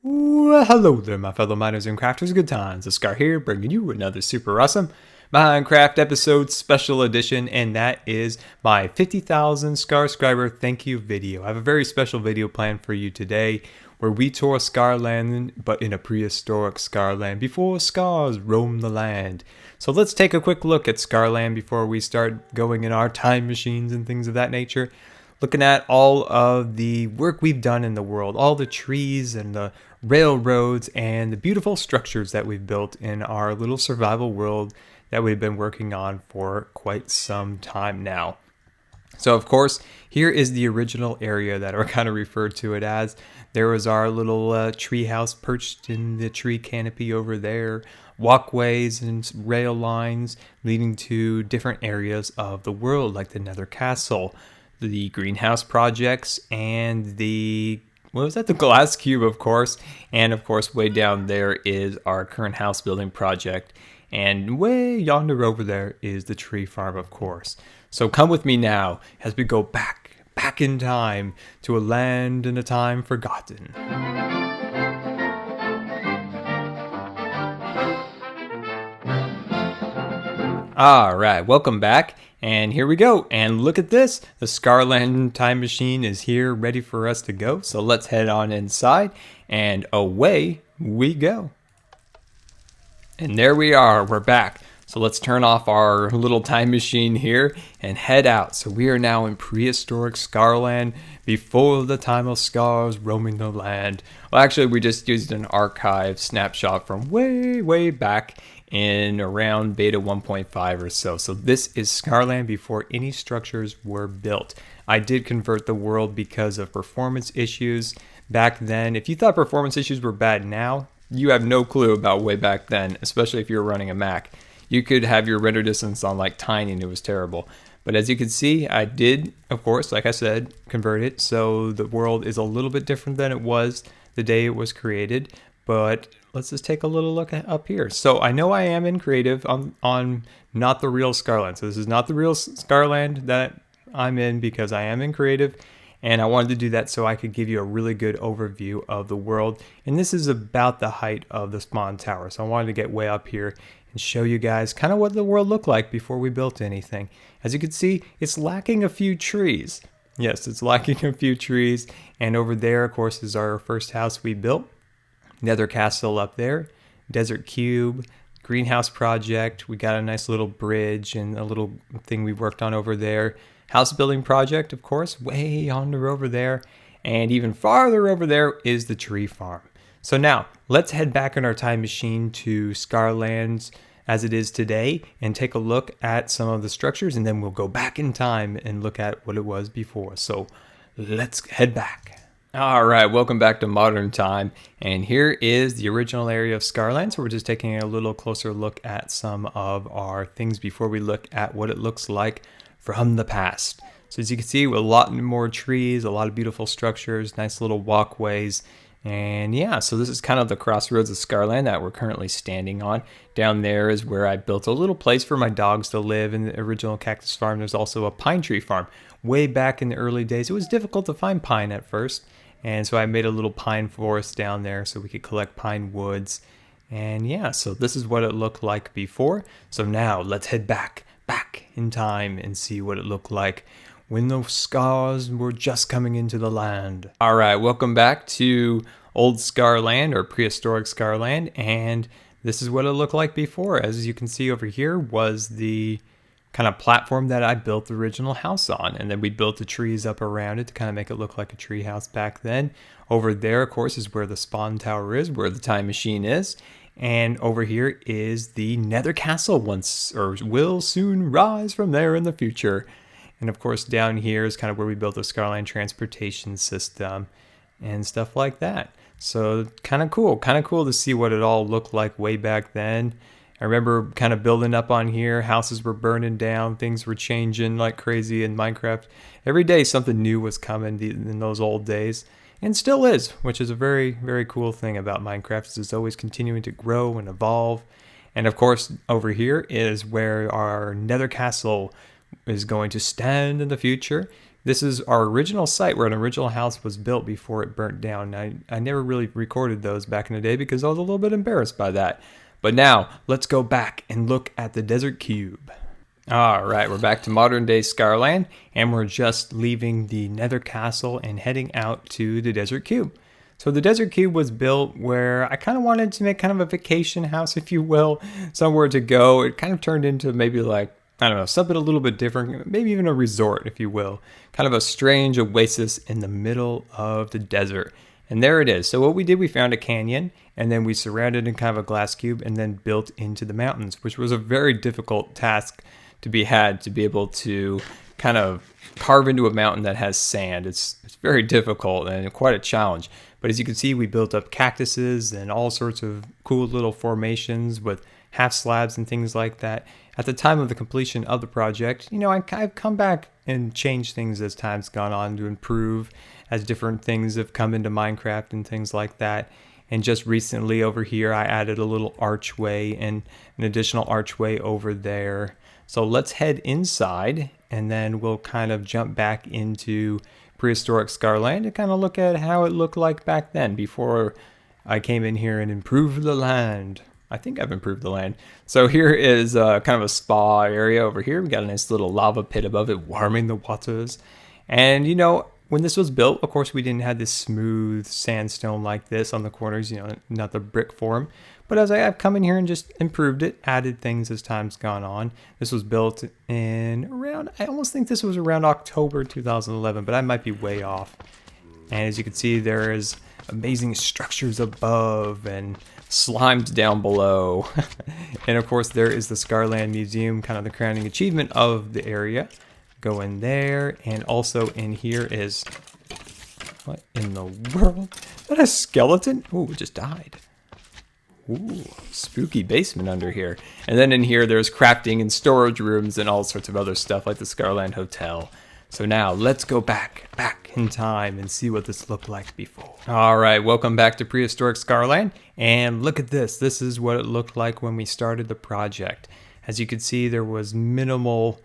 Well, hello there, my fellow miners and crafters. Good times. Scar here, bringing you another super awesome Minecraft episode special edition, and that is my 50,000 Scar subscriber thank you video. I have a very special video planned for you today, where we tour Scarland, but in a prehistoric Scarland before scars roamed the land. So let's take a quick look at Scarland before we start going in our time machines and things of that nature. Looking at all of the work we've done in the world, all the trees and the railroads and the beautiful structures that we've built in our little survival world that we've been working on for quite some time now. So of course, here is the original area that I kind of referred to it as. There was our little tree house perched in the tree canopy over there. Walkways and rail lines leading to different areas of the world, like the Nether Castle, the greenhouse projects, and the glass cube, of course. And of course, way down there is our current house building project, and way yonder over there is the tree farm, of course. So come with me now as we go back in time to a land and a time forgotten. All right, welcome back. And here we go. And look at this. The Scarland time machine is here ready for us to go. So let's head on inside and away we go. And there we are. We're back. So let's turn off our little time machine here and head out. So we are now in prehistoric Scarland before the time of scars roaming the land. Well, actually, we just used an archive snapshot from way back in around beta 1.5 or so. So this is Scarland before any structures were built. I did convert the world because of performance issues back then. If you thought performance issues were bad now, you have no clue about way back then, especially if you're running a Mac. You could have your render distance on like tiny and it was terrible. But as you can see, I did, of course, like I said, convert it. So the world is a little bit different than it was the day it was created. But let's just take a little look up here. So I know I am in creative on not the real Scarland. So this is not the real Scarland that I'm in, because I am in creative. And I wanted to do that so I could give you a really good overview of the world. And this is about the height of the spawn tower. So I wanted to get way up here and show you guys kind of what the world looked like before we built anything. As you can see, it's lacking a few trees. Yes, it's lacking a few trees. And over there, of course, is our first house we built. Nether Castle up there, Desert Cube, Greenhouse Project. We got a nice little bridge and a little thing we worked on over there. House Building Project, of course, way yonder over there. And even farther over there is the tree farm. So now, let's head back in our time machine to Scarland as it is today and take a look at some of the structures, and then we'll go back in time and look at what it was before. So let's head back. All right, welcome back to modern time, and here is the original area of Scarland. So we're just taking a little closer look at some of our things before we look at what it looks like from the past. So as you can see, a lot more trees, a lot of beautiful structures, nice little walkways, and yeah, so this is kind of the crossroads of Scarland that we're currently standing on. Down there is where I built a little place for my dogs to live in the original cactus farm. There's also a pine tree farm. Way back in the early days, it was difficult to find pine at first. And so I made a little pine forest down there so we could collect pine woods. And yeah, so this is what it looked like before. So now let's head back in time and see what it looked like when those scars were just coming into the land. All right, welcome back to old Scarland, or prehistoric Scarland. And this is what it looked like before. As you can see over here was the kind of platform that I built the original house on, and then we built the trees up around it to kind of make it look like a tree house back then. Over there, of course, is where the spawn tower is, where the time machine is, and over here is the Nether Castle, will soon rise from there in the future. And of course, down here is kind of where we built the Scarland transportation system and stuff like that. So kind of cool to see what it all looked like way back then. I remember kind of building up on here. Houses were burning down. Things were changing like crazy in Minecraft. Every day something new was coming in those old days. And still is, which is a very, very cool thing about Minecraft. It's always continuing to grow and evolve. And of course, over here is where our Nether Castle is going to stand in the future. This is our original site where an original house was built before it burnt down. I never really recorded those back in the day because I was a little bit embarrassed by that. But now, let's go back and look at the Desert Cube. Alright, we're back to modern day Scarland, and we're just leaving the Nether Castle and heading out to the Desert Cube. So the Desert Cube was built where I kind of wanted to make kind of a vacation house, if you will, somewhere to go. It kind of turned into maybe like, I don't know, something a little bit different, maybe even a resort, if you will. Kind of a strange oasis in the middle of the desert. And there it is. So what we did, we found a canyon, and then we surrounded it in kind of a glass cube and then built into the mountains, which was a very difficult task to be able to kind of carve into a mountain that has sand. It's very difficult and quite a challenge. But as you can see, we built up cactuses and all sorts of cool little formations with half slabs and things like that. At the time of the completion of the project, I've come back and changed things as time's gone on to improve as different things have come into Minecraft and things like that. And just recently over here, I added a little archway and an additional archway over there. So let's head inside, and then we'll kind of jump back into prehistoric Scarland and kind of look at how it looked like back then before I came in here and improved the land. I think I've improved the land. So here is kind of a spa area over here. We got a nice little lava pit above it, warming the waters. And when this was built, of course, we didn't have this smooth sandstone like this on the corners, not the brick form. But as I've come in here and just improved it, added things as time's gone on. This was built in around, I almost think this was around October 2011, but I might be way off. And as you can see, there is amazing structures above and slimes down below. And of course, there is the Scarland Museum, kind of the crowning achievement of the area. Go in there, and also in here is, what in the world? Is that a skeleton? Ooh, it just died. Ooh, spooky basement under here. And then in here, there's crafting and storage rooms and all sorts of other stuff like the Scarland Hotel. So now let's go back in time and see what this looked like before. All right, welcome back to prehistoric Scarland. And look at this. This is what it looked like when we started the project. As you can see, there was minimal,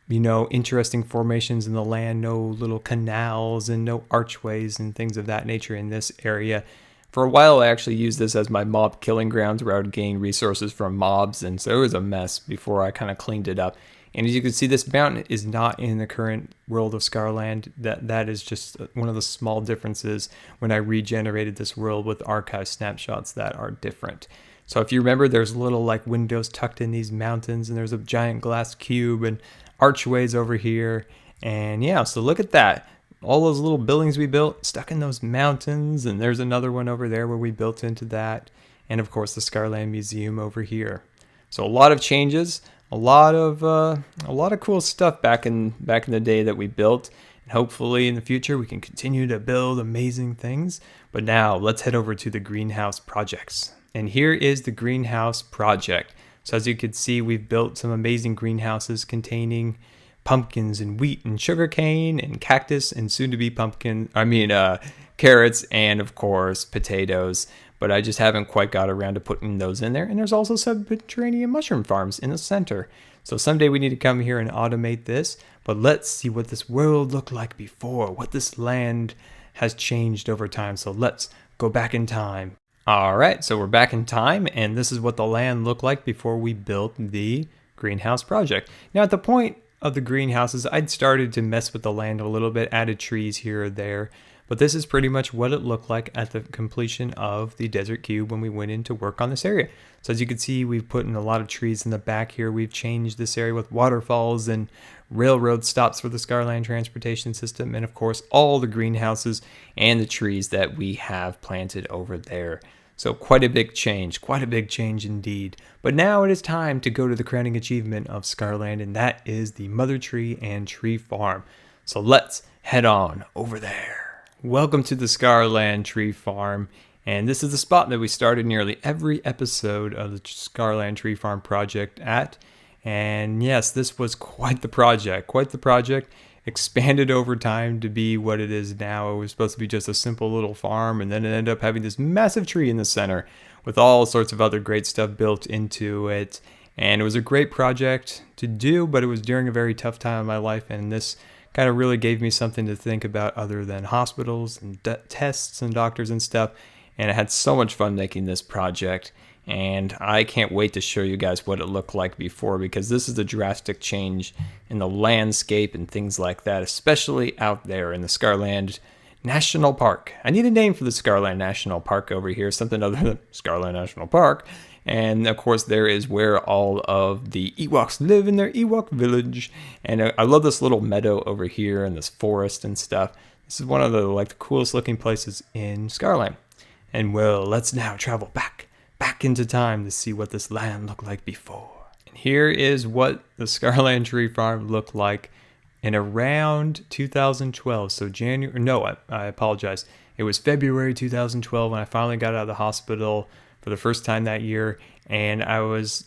interesting formations in the land, no little canals and no archways and things of that nature in this area. For a while, I actually used this as my mob killing grounds where I would gain resources from mobs, and so it was a mess before I kind of cleaned it up. And as you can see, this mountain is not in the current world of Scarland. That is just one of the small differences when I regenerated this world with archive snapshots that are different. So if you remember, there's little like windows tucked in these mountains, and there's a giant glass cube and archways over here. And yeah, so look at that. All those little buildings we built stuck in those mountains, and there's another one over there where we built into that, and of course the Scarland Museum over here. So a lot of changes, a lot of cool stuff back in the day that we built, and hopefully in the future we can continue to build amazing things. But now let's head over to the greenhouse projects. And here is the greenhouse project. So as you can see, we've built some amazing greenhouses containing pumpkins and wheat and sugarcane and cactus and soon to be carrots and of course potatoes. But I just haven't quite got around to putting those in there. And there's also subterranean mushroom farms in the center. So someday we need to come here and automate this. But let's see what this world looked like before, what this land has changed over time. So let's go back in time. All right, so we're back in time, and this is what the land looked like before we built the greenhouse project. Now at the point of the greenhouses, I'd started to mess with the land a little bit, added trees here or there, but this is pretty much what it looked like at the completion of the Desert Cube when we went in to work on this area. So as you can see, we've put in a lot of trees in the back here. We've changed this area with waterfalls and railroad stops for the Scarland transportation system, and of course all the greenhouses and the trees that we have planted over there. So quite a big change indeed. But now it is time to go to the crowning achievement of Scarland, and that is the Mother Tree and Tree Farm. So let's head on over there. Welcome to the Scarland Tree Farm, and this is the spot that we started nearly every episode of the Scarland Tree Farm project at. And yes, this was quite the project, expanded over time to be what it is now. It was supposed to be just a simple little farm, and then it ended up having this massive tree in the center with all sorts of other great stuff built into it. And it was a great project to do, but it was during a very tough time in my life, and this kind of really gave me something to think about other than hospitals and tests and doctors and stuff. And I had so much fun making this project. And I can't wait to show you guys what it looked like before, because this is a drastic change in the landscape and things like that, especially out there in the Scarland National Park. I need a name for the Scarland National Park over here, something other than Scarland National Park. And of course, there is where all of the Ewoks live in their Ewok village. And I love this little meadow over here and this forest and stuff. This is one of the coolest looking places in Scarland. And well, let's now travel back into time to see what this land looked like before. And here is what the Scarland Tree Farm looked like in around 2012. So I apologize. It was February 2012 when I finally got out of the hospital for the first time that year, and I was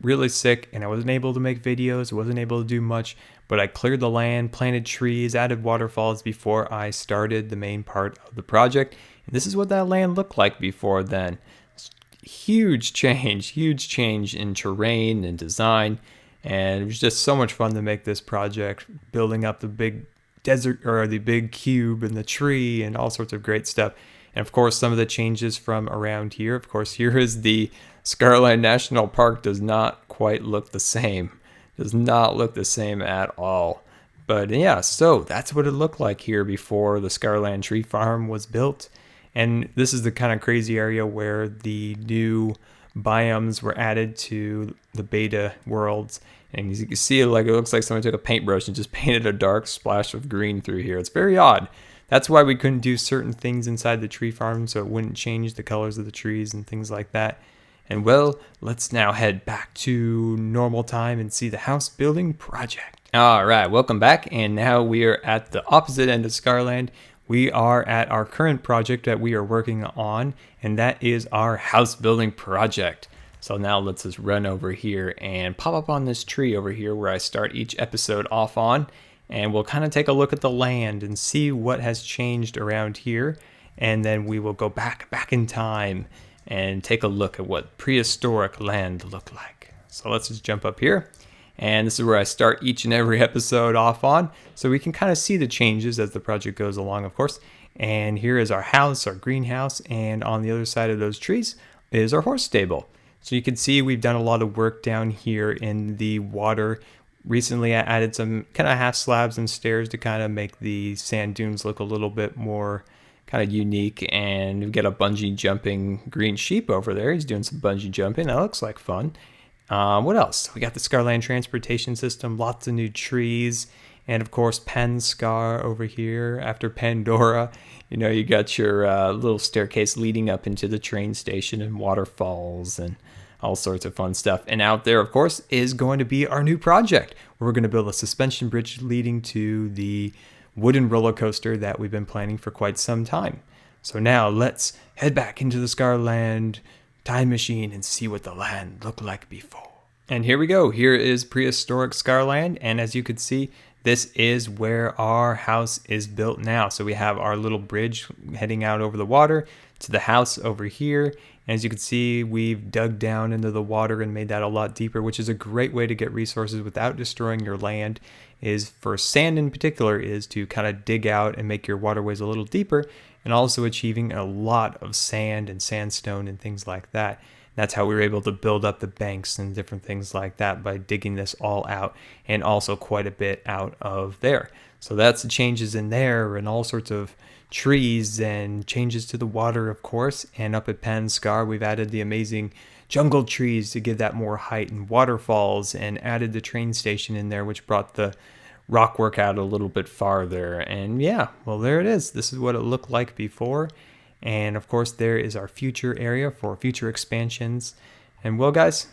really sick and I wasn't able to make videos, wasn't able to do much, but I cleared the land, planted trees, added waterfalls before I started the main part of the project. And this is what that land looked like before then. Huge change in terrain and design, and it was just so much fun to make this project, building up the big desert or the big cube and the tree and all sorts of great stuff. And of course, some of the changes from around here. Of course, here is the Scarland National Park. Does not quite look the same. Does not look the same at all. But yeah, so that's what it looked like here before the Scarland Tree Farm was built. And this is the kind of crazy area where the new biomes were added to the beta worlds. And as you can see, it looks like someone took a paintbrush and just painted a dark splash of green through here. It's very odd. That's why we couldn't do certain things inside the tree farm, so it wouldn't change the colors of the trees and things like that. And well, let's now head back to normal time and see the house building project. All right, welcome back. And now we are at the opposite end of Scarland. We are at our current project that we are working on, and that is our house building project. So now let's just run over here and pop up on this tree over here where I start each episode off on. And we'll kind of take a look at the land and see what has changed around here. And then we will go back in time and take a look at what prehistoric land looked like. So let's just jump up here. And this is where I start each and every episode off on, so we can kind of see the changes as the project goes along, of course. And here is our house, our greenhouse, and on the other side of those trees is our horse stable. So you can see we've done a lot of work down here in the water. Recently, I added some kind of half slabs and stairs to kind of make the sand dunes look a little bit more kind of unique. And we've got a bungee jumping green sheep over there. He's doing some bungee jumping. That looks like fun. What else? We got the Scarland transportation system, lots of new trees, and of course Scar over here after Pandora. You know, you got your little staircase leading up into the train station and waterfalls and all sorts of fun stuff. And out there, of course, is going to be our new project. We're going to build a suspension bridge leading to the wooden roller coaster that we've been planning for quite some time. So now let's head back into the Scarland time machine and see what the land looked like before. And here we go. Here is prehistoric Scarland, and as you could see, this is where our house is built now. So we have our little bridge heading out over the water to the house over here. And as you can see, we've dug down into the water and made that a lot deeper, which is a great way to get resources without destroying your land. Is for sand in particular, is to kind of dig out and make your waterways a little deeper, and also achieving a lot of sand and sandstone and things like that. That's how we were able to build up the banks and different things like that by digging this all out, and also quite a bit out of there. So that's the changes in there, and all sorts of trees and changes to the water, of course. And up at Scar, we've added the amazing jungle trees to give that more height, and waterfalls, and added the train station in there, which brought the rock work out a little bit farther. And yeah, well, there it is. This is what it looked like before. And of course, there is our future area for future expansions. And well, guys,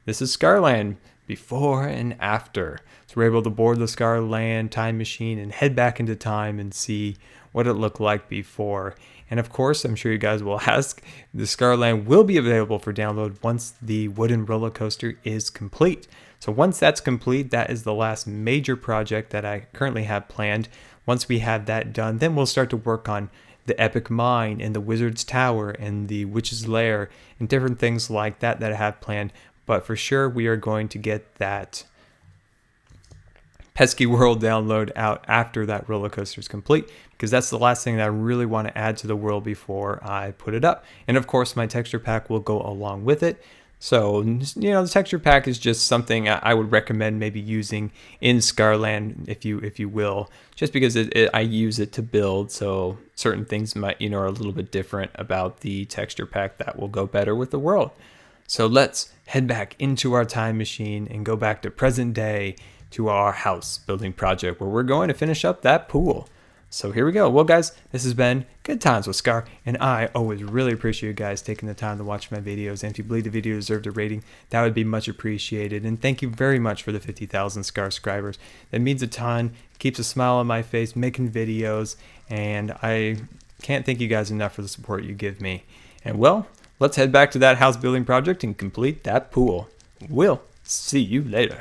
this is Scarland before and after. So we're able to board the Scarland time machine and head back into time and see what it looked like before. And of course, I'm sure you guys will ask, the Scarland will be available for download once the wooden roller coaster is complete. So once that's complete, that is the last major project that I currently have planned. Once we have that done, then we'll start to work on the Epic Mine and the Wizard's Tower and the Witch's Lair and different things like that that I have planned. But for sure, we are going to get that pesky world download out after that roller coaster is complete, because that's the last thing that I really want to add to the world before I put it up. And of course, my texture pack will go along with it. So, the texture pack is just something I would recommend maybe using in Scarland, if you will, just because I use it to build. So certain things might, are a little bit different about the texture pack that will go better with the world. So let's head back into our time machine and go back to present day to our house building project, where we're going to finish up that pool. So here we go. Well, guys, this has been Good Times with Scar, and I always really appreciate you guys taking the time to watch my videos. And if you believe the video deserved a rating, that would be much appreciated. And thank you very much for the 50,000 Scar subscribers. That means a ton, keeps a smile on my face, making videos, and I can't thank you guys enough for the support you give me. And well, let's head back to that house building project and complete that pool. We'll see you later.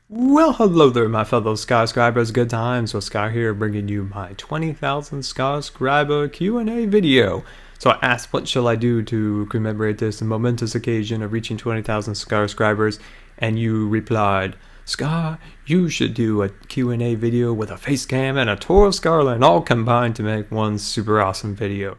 Well, hello there, my fellow subscribers. Good Times with Scar here, bringing you my 20,000 subscriber Q&A video. So I asked, what shall I do to commemorate this momentous occasion of reaching 20,000 subscribers? And you replied, Scar, you should do a Q&A video with a face cam and a tour of Scarland all combined to make one super awesome video.